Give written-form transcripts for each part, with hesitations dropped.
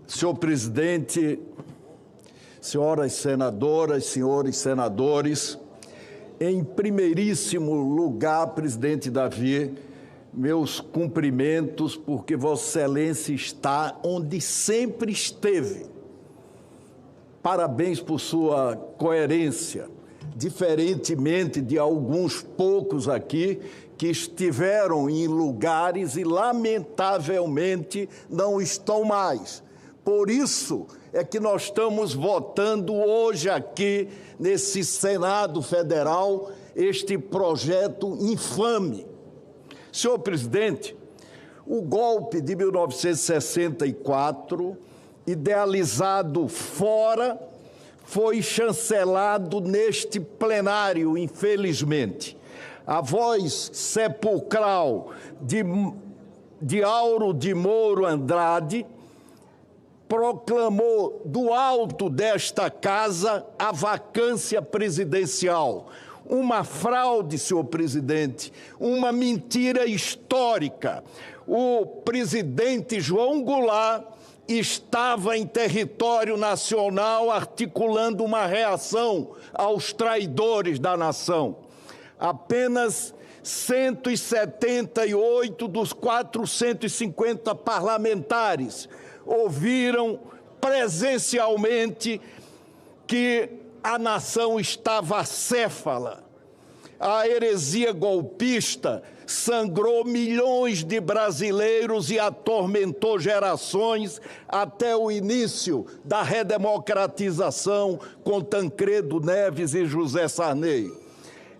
Senhor presidente, senhoras senadoras, senhores senadores, em primeiríssimo lugar, presidente Davi, meus cumprimentos, porque Vossa Excelência está onde sempre esteve. Parabéns por sua coerência, diferentemente de alguns poucos aqui que estiveram em lugares e, lamentavelmente, não estão mais. Por isso é que nós estamos votando hoje aqui, nesse Senado Federal, este projeto infame. Senhor presidente, o golpe de 1964, idealizado fora, foi chancelado neste plenário, infelizmente. A voz sepulcral de Auro de Moro Andrade proclamou do alto desta casa a vacância presidencial. Uma fraude, senhor presidente, uma mentira histórica. O presidente João Goulart estava em território nacional articulando uma reação aos traidores da nação. Apenas 178 dos 450 parlamentares ouviram presencialmente que a nação estava acéfala. A heresia golpista sangrou milhões de brasileiros e atormentou gerações até o início da redemocratização com Tancredo Neves e José Sarney.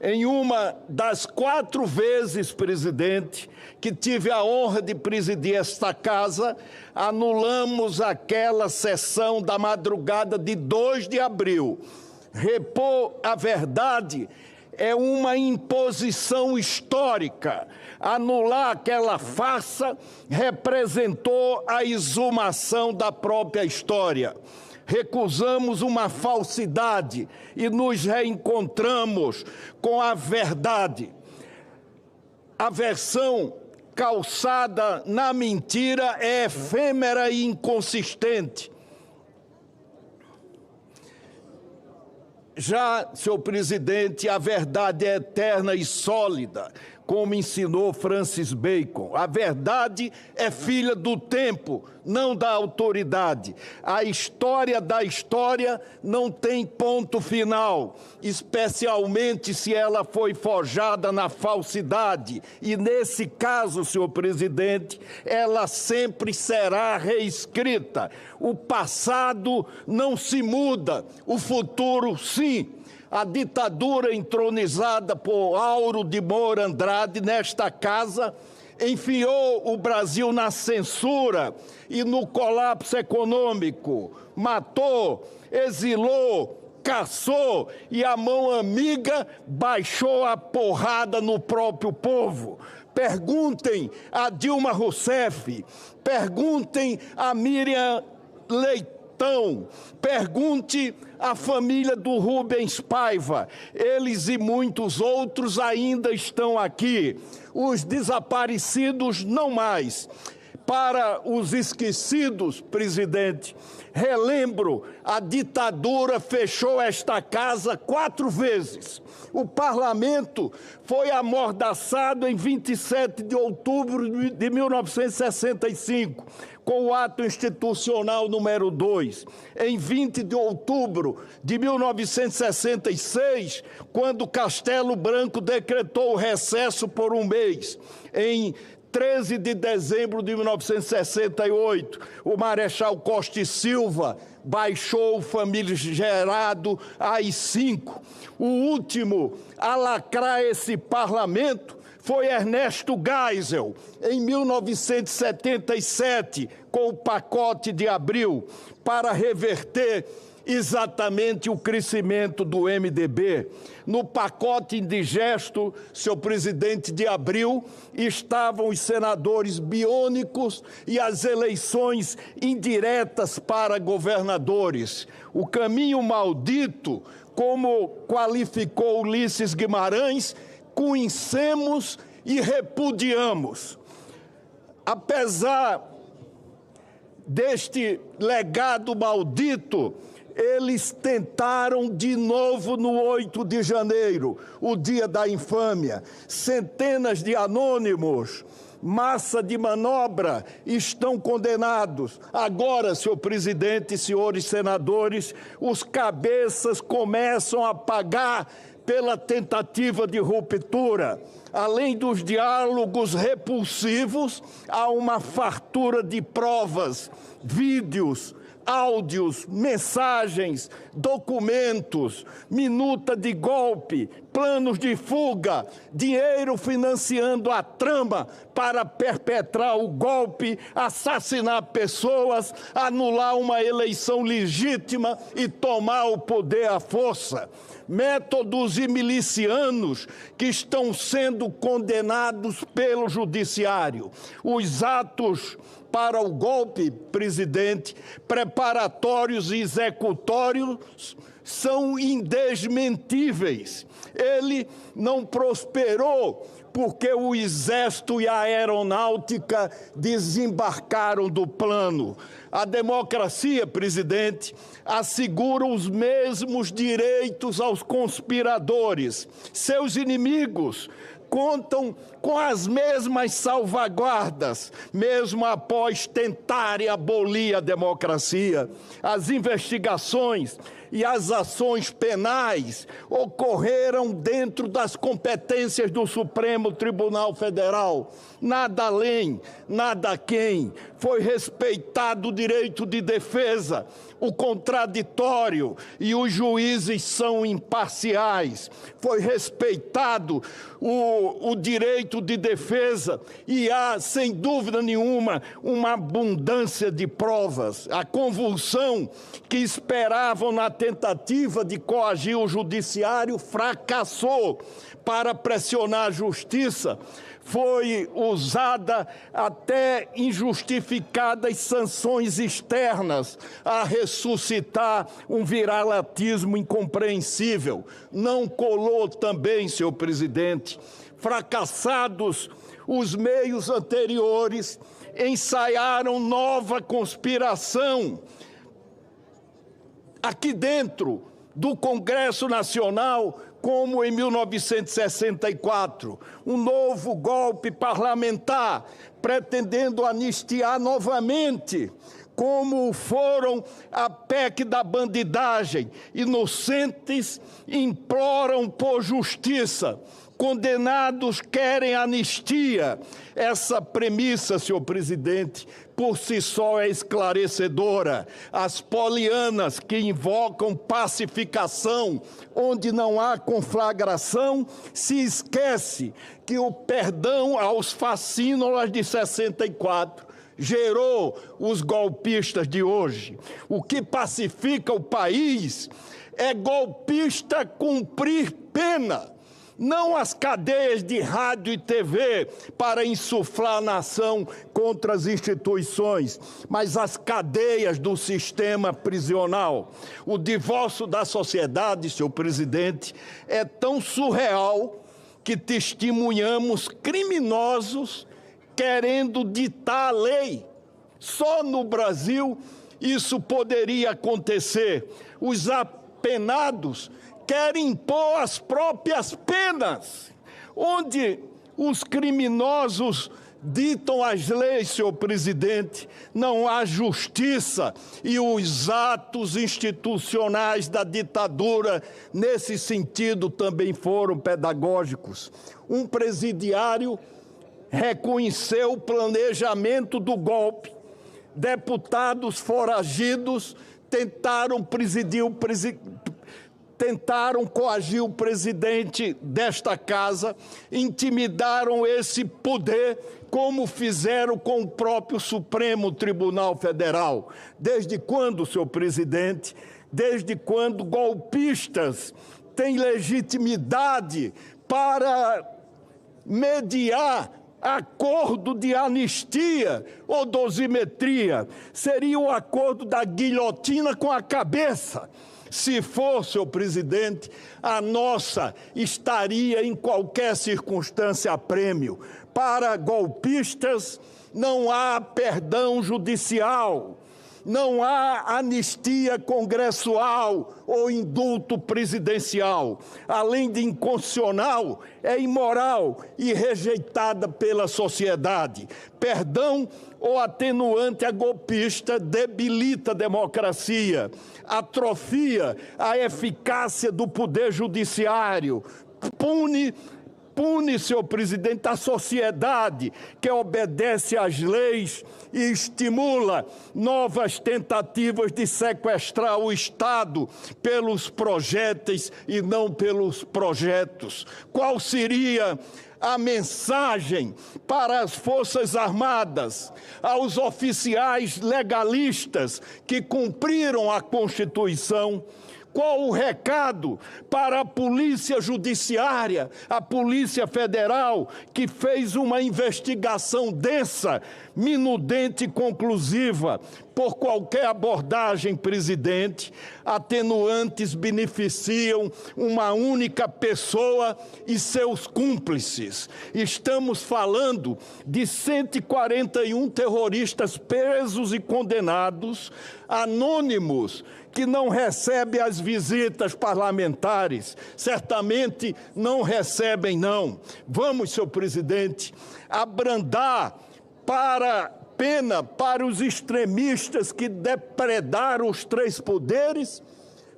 Em uma das 4 vezes, presidente, que tive a honra de presidir esta casa, anulamos aquela sessão da madrugada de 2 de abril. Repor a verdade é uma imposição histórica. Anular aquela farsa representou a exumação da própria história. Recusamos uma falsidade e nos reencontramos com a verdade. A versão calçada na mentira é efêmera e inconsistente. Já, senhor presidente, a verdade é eterna e sólida, como ensinou Francis Bacon. A verdade é filha do tempo, não da autoridade. A história da história não tem ponto final, especialmente se ela foi forjada na falsidade. E, nesse caso, senhor presidente, ela sempre será reescrita. O passado não se muda, o futuro sim. A ditadura entronizada por Auro de Moro Andrade nesta casa enfiou o Brasil na censura e no colapso econômico, matou, exilou, caçou e a mão amiga baixou a porrada no próprio povo. Perguntem a Dilma Rousseff, perguntem a Miriam Leitão, pergunte à família do Rubens Paiva. Eles e muitos outros ainda estão aqui. Os desaparecidos não mais. Para os esquecidos, presidente, relembro, a ditadura fechou esta casa 4 vezes. O parlamento foi amordaçado em 27 de outubro de 1965, com o ato institucional número 2. Em 20 de outubro de 1966, quando Castelo Branco decretou o recesso por 1 mês. Em 13 de dezembro de 1968, o Marechal Costa e Silva baixou o famigerado AI-5. O último a lacrar esse parlamento foi Ernesto Geisel, em 1977, com o pacote de abril, para reverter exatamente o crescimento do MDB. No pacote indigesto, senhor presidente, de abril, estavam os senadores biônicos e as eleições indiretas para governadores. O caminho maldito, como qualificou Ulisses Guimarães, conhecemos e repudiamos. Apesar deste legado maldito, eles tentaram de novo no 8 de janeiro, o dia da infâmia. Centenas de anônimos, massa de manobra, estão condenados. Agora, senhor presidente, senhores senadores, os cabeças começam a pagar pela tentativa de ruptura. Além dos diálogos repulsivos, há uma fartura de provas, vídeos, áudios, mensagens, documentos, minuta de golpe, planos de fuga, dinheiro financiando a trama para perpetrar o golpe, assassinar pessoas, anular uma eleição legítima e tomar o poder à força. Métodos e milicianos que estão sendo condenados pelo judiciário. Os atos para o golpe, presidente, preparatórios e executórios, são indesmentíveis. Ele não prosperou porque o Exército e a Aeronáutica desembarcaram do plano. A democracia, presidente, assegura os mesmos direitos aos conspiradores. Seus inimigos contam com as mesmas salvaguardas, mesmo após tentarem abolir a democracia. As investigações e as ações penais ocorreram dentro das competências do Supremo Tribunal Federal. Nada além, nada aquém. Foi respeitado o direito de defesa, o contraditório, e os juízes são imparciais. Foi respeitado o direito de defesa e há, sem dúvida nenhuma, uma abundância de provas. A convulsão que esperavam na tentativa de coagir o judiciário fracassou. Para pressionar a justiça, foi usada até injustificadas sanções externas a ressuscitar um viralatismo incompreensível. Não colou também, senhor presidente. Fracassados os meios anteriores, ensaiaram nova conspiração. Aqui dentro do Congresso Nacional, como em 1964, um novo golpe parlamentar, pretendendo anistiar novamente, como foram a PEC da bandidagem. Inocentes imploram por justiça, condenados querem anistia. Essa premissa, senhor presidente, por si só é esclarecedora. As polianas que invocam pacificação, onde não há conflagração, se esquece que o perdão aos facínolas de 64 gerou os golpistas de hoje. O que pacifica o país é golpista cumprir pena, não as cadeias de rádio e TV para insuflar a nação contra as instituições, mas as cadeias do sistema prisional. O divórcio da sociedade, senhor presidente, é tão surreal que testemunhamos criminosos querendo ditar a lei. Só no Brasil isso poderia acontecer. Os apenados querem impor as próprias penas, onde os criminosos ditam as leis, senhor presidente, não há justiça, e os atos institucionais da ditadura, nesse sentido, também foram pedagógicos. Um presidiário reconheceu o planejamento do golpe. Deputados foragidos tentaram coagir o presidente desta casa, intimidaram esse poder, como fizeram com o próprio Supremo Tribunal Federal. Desde quando, senhor presidente, desde quando golpistas têm legitimidade para mediar acordo de anistia ou dosimetria? Seria o acordo da guilhotina com a cabeça. Se for, senhor presidente, a nossa estaria em qualquer circunstância a prêmio. Para golpistas, não há perdão judicial, não há anistia congressual ou indulto presidencial. Além de inconstitucional, é imoral e rejeitada pela sociedade. Perdão ou atenuante a golpista debilita a democracia, atrofia a eficácia do poder judiciário, pune, senhor presidente, a sociedade que obedece às leis e estimula novas tentativas de sequestrar o Estado pelos projéteis e não pelos projetos. Qual seria a mensagem para as Forças Armadas, aos oficiais legalistas que cumpriram a Constituição? Qual o recado para a Polícia Judiciária, a Polícia Federal, que fez uma investigação densa, minudente e conclusiva? Por qualquer abordagem, presidente, atenuantes beneficiam uma única pessoa e seus cúmplices. Estamos falando de 141 terroristas presos e condenados, anônimos, que não recebem as visitas parlamentares, certamente não recebem, não. Vamos, senhor presidente, abrandar pena para os extremistas que depredaram os três poderes?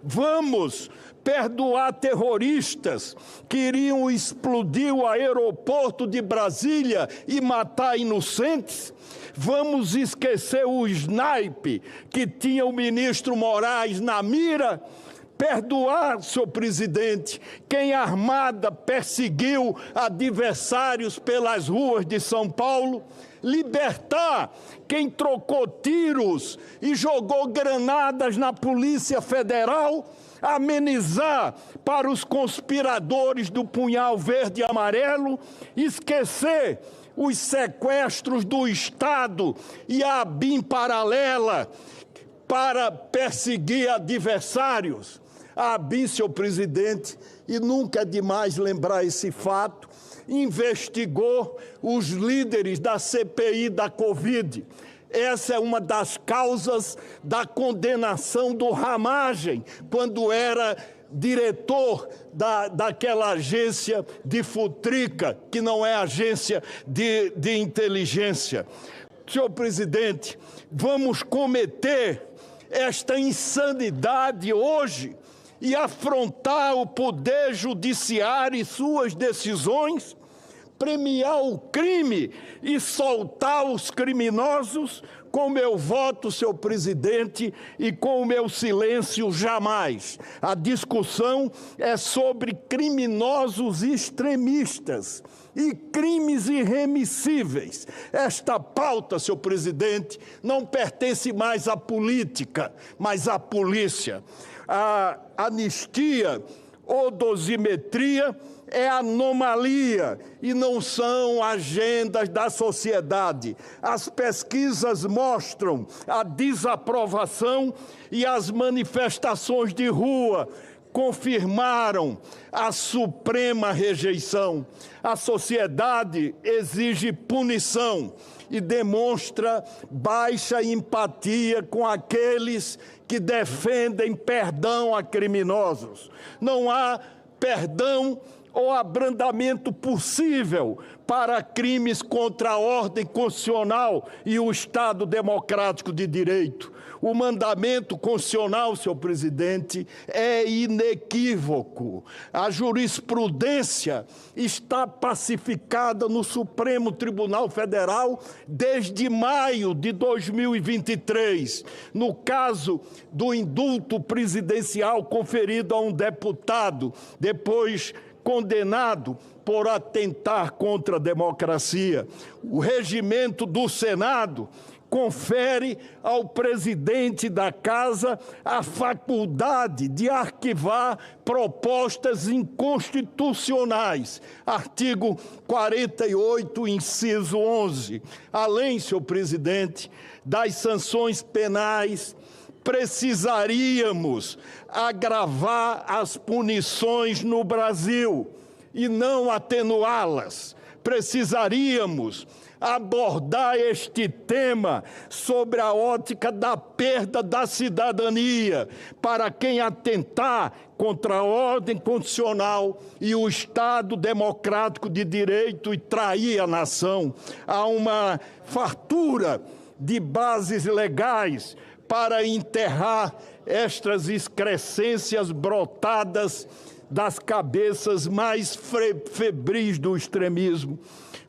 Vamos perdoar terroristas que iriam explodir o aeroporto de Brasília e matar inocentes? Vamos esquecer o snipe que tinha o ministro Moraes na mira? Perdoar, senhor presidente, quem armada perseguiu adversários pelas ruas de São Paulo? Libertar quem trocou tiros e jogou granadas na Polícia Federal? Amenizar para os conspiradores do punhal verde e amarelo? Esquecer os sequestros do Estado e a ABIN paralela para perseguir adversários? A ABIN, senhor presidente, e nunca é demais lembrar esse fato, investigou os líderes da CPI da Covid. Essa é uma das causas da condenação do Ramagem, quando era diretor daquela agência de futrica, que não é agência de inteligência. Senhor presidente, vamos cometer esta insanidade hoje e afrontar o poder judiciário e suas decisões, premiar o crime e soltar os criminosos? Com meu voto, senhor presidente, e com o meu silêncio, jamais. A discussão é sobre criminosos extremistas e crimes irremissíveis. Esta pauta, senhor presidente, não pertence mais à política, mas à polícia. A anistia ou dosimetria é anomalia e não são agendas da sociedade. As pesquisas mostram a desaprovação e as manifestações de rua confirmaram a suprema rejeição. A sociedade exige punição e demonstra baixa empatia com aqueles que defendem perdão a criminosos. Não há perdão ou abrandamento possível para crimes contra a ordem constitucional e o Estado democrático de direito. O mandamento constitucional, senhor presidente, é inequívoco. A jurisprudência está pacificada no Supremo Tribunal Federal desde maio de 2023, no caso do indulto presidencial conferido a um deputado, depois condenado por atentar contra a democracia. O regimento do Senado confere ao presidente da Casa a faculdade de arquivar propostas inconstitucionais. Artigo 48, inciso 11. Além, senhor presidente, das sanções penais, precisaríamos agravar as punições no Brasil e não atenuá-las, precisaríamos abordar este tema sobre a ótica da perda da cidadania para quem atentar contra a ordem constitucional e o Estado democrático de direito e trair a nação. Há uma fartura de bases legais para enterrar estas excrescências brotadas das cabeças mais febris do extremismo,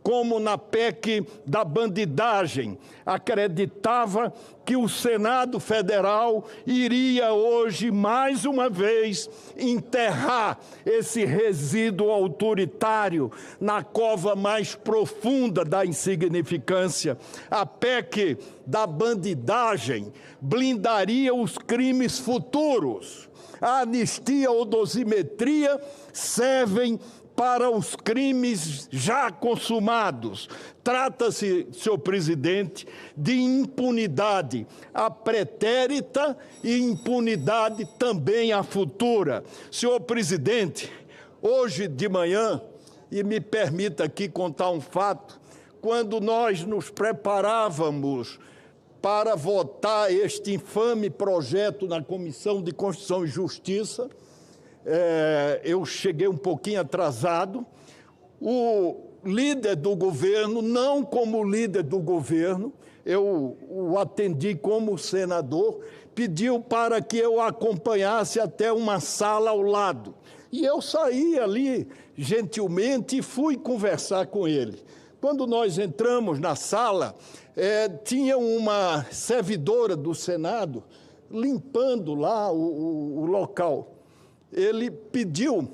como na PEC da bandidagem, acreditava que o Senado Federal iria hoje, mais uma vez, enterrar esse resíduo autoritário na cova mais profunda da insignificância. A PEC da bandidagem blindaria os crimes futuros. A anistia ou dosimetria servem para os crimes já consumados. Trata-se, senhor presidente, de impunidade à pretérita e impunidade também à futura. Senhor presidente, hoje de manhã, e me permita aqui contar um fato, quando nós nos preparávamos para votar este infame projeto na Comissão de Constituição e Justiça, eu cheguei um pouquinho atrasado. O líder do governo, não como líder do governo, eu o atendi como senador, pediu para que eu acompanhasse até uma sala ao lado. E eu saí ali, gentilmente, e fui conversar com ele. Quando nós entramos na sala, tinha uma servidora do Senado limpando lá o local. Ele pediu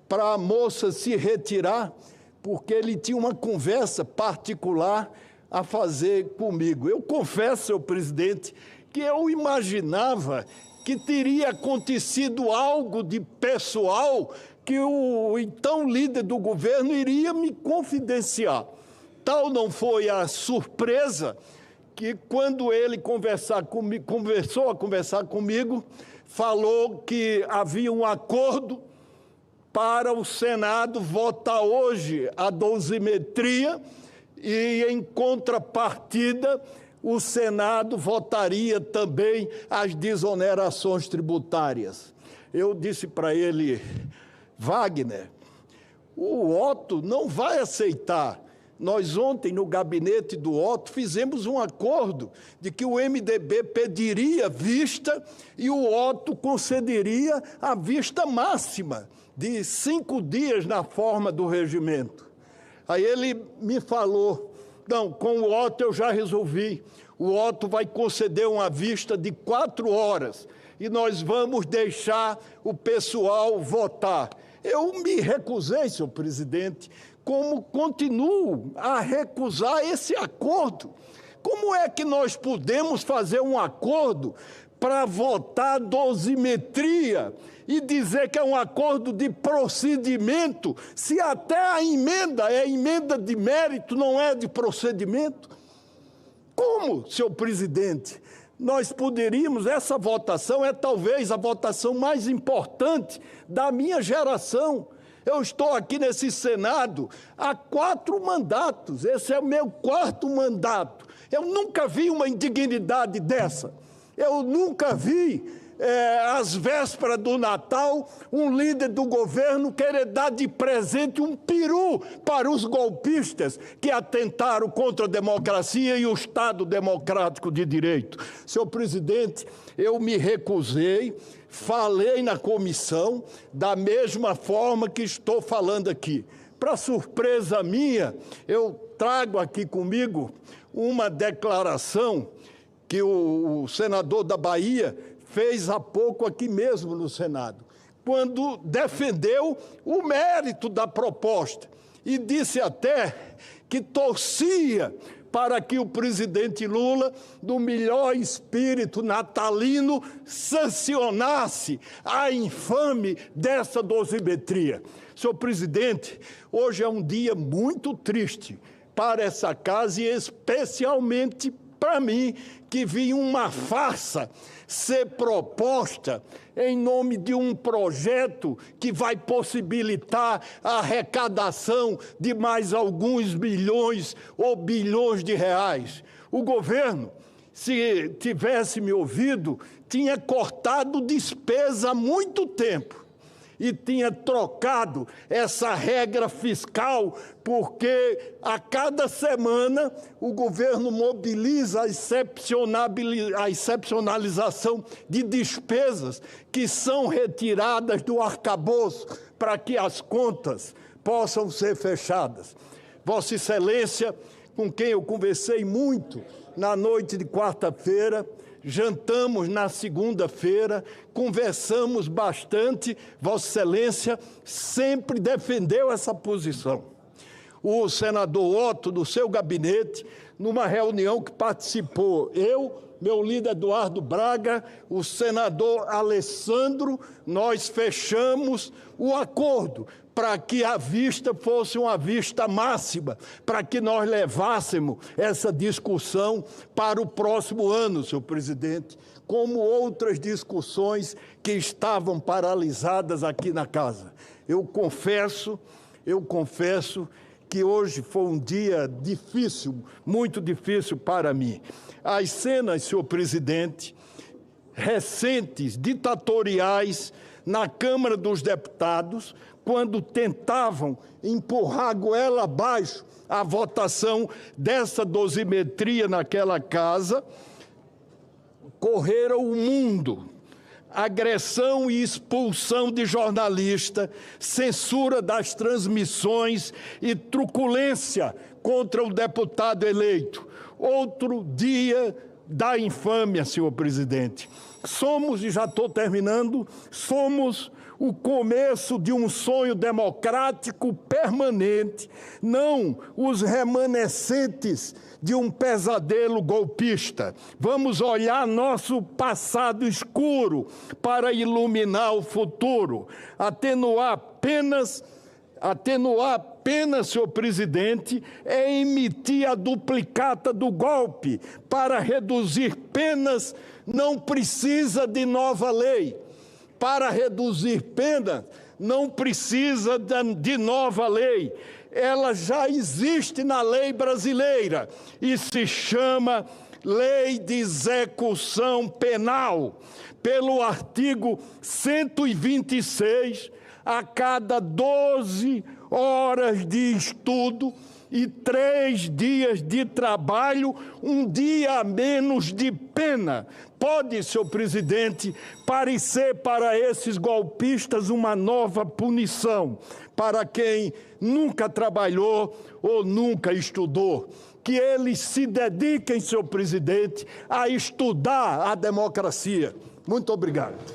para a moça se retirar, porque ele tinha uma conversa particular a fazer comigo. Eu confesso, senhor presidente, que eu imaginava que teria acontecido algo de pessoal que o então líder do governo iria me confidenciar. Tal não foi a surpresa que, quando ele começou a conversar comigo, falou que havia um acordo para o Senado votar hoje a dosimetria e, em contrapartida, o Senado votaria também as desonerações tributárias. Eu disse para ele: Wagner, o Otto não vai aceitar. Nós ontem, no gabinete do Otto, fizemos um acordo de que o MDB pediria vista e o Otto concederia a vista máxima de 5 dias na forma do regimento. Aí ele me falou: não, com o Otto eu já resolvi. O Otto vai conceder uma vista de 4 horas e nós vamos deixar o pessoal votar. Eu me recusei, senhor presidente, como continuo a recusar esse acordo. Como é que nós podemos fazer um acordo para votar dosimetria e dizer que é um acordo de procedimento, se até a emenda é emenda de mérito, não é de procedimento? Como, senhor presidente, nós poderíamos, essa votação é talvez a votação mais importante da minha geração. Eu estou aqui nesse Senado há 4 mandatos, esse é o meu 4º mandato. Eu nunca vi uma indignidade dessa. Eu nunca vi, às vésperas do Natal, um líder do governo querer dar de presente um peru para os golpistas que atentaram contra a democracia e o Estado democrático de direito. Senhor presidente, eu me recusei, falei na comissão da mesma forma que estou falando aqui. Para surpresa minha, eu trago aqui comigo uma declaração que o senador da Bahia fez há pouco aqui mesmo no Senado, quando defendeu o mérito da proposta e disse até que torcia para que o presidente Lula, no melhor espírito natalino, sancionasse a infame dessa dosimetria. Senhor presidente, hoje é um dia muito triste para essa casa e especialmente para mim que vi uma farsa ser proposta em nome de um projeto que vai possibilitar a arrecadação de mais alguns milhões ou bilhões de reais. O governo, se tivesse me ouvido, tinha cortado despesa há muito tempo e tinha trocado essa regra fiscal, porque a cada semana o governo mobiliza a excepcionalização de despesas que são retiradas do arcabouço para que as contas possam ser fechadas. Vossa Excelência, com quem eu conversei muito na noite de quarta-feira, jantamos na segunda-feira, conversamos bastante. Vossa Excelência sempre defendeu essa posição. O senador Otto, do seu gabinete, numa reunião que participou, eu, meu líder Eduardo Braga, o senador Alessandro, nós fechamos o acordo para que a vista fosse uma vista máxima, para que nós levássemos essa discussão para o próximo ano, senhor presidente, como outras discussões que estavam paralisadas aqui na casa. Eu confesso que hoje foi um dia difícil, muito difícil para mim. As cenas, senhor presidente, recentes, ditatoriais, na Câmara dos Deputados, quando tentavam empurrar goela abaixo a votação dessa dosimetria naquela casa, correram o mundo. Agressão e expulsão de jornalista, censura das transmissões e truculência contra o deputado eleito. Outro dia da infâmia, senhor presidente. Somos, e já estou terminando, somos o começo de um sonho democrático permanente, não os remanescentes de um pesadelo golpista. Vamos olhar nosso passado escuro para iluminar o futuro, atenuar apenas, senhor presidente, é emitir a duplicata do golpe. Para reduzir penas, não precisa de nova lei. Para reduzir penas, não precisa de nova lei. Ela já existe na lei brasileira e se chama Lei de Execução Penal. Pelo artigo 126, a cada 12 horas de estudo e 3 dias de trabalho, um dia a menos de pena. Pode, senhor presidente, parecer para esses golpistas uma nova punição, para quem nunca trabalhou ou nunca estudou. Que eles se dediquem, senhor presidente, a estudar a democracia. Muito obrigado.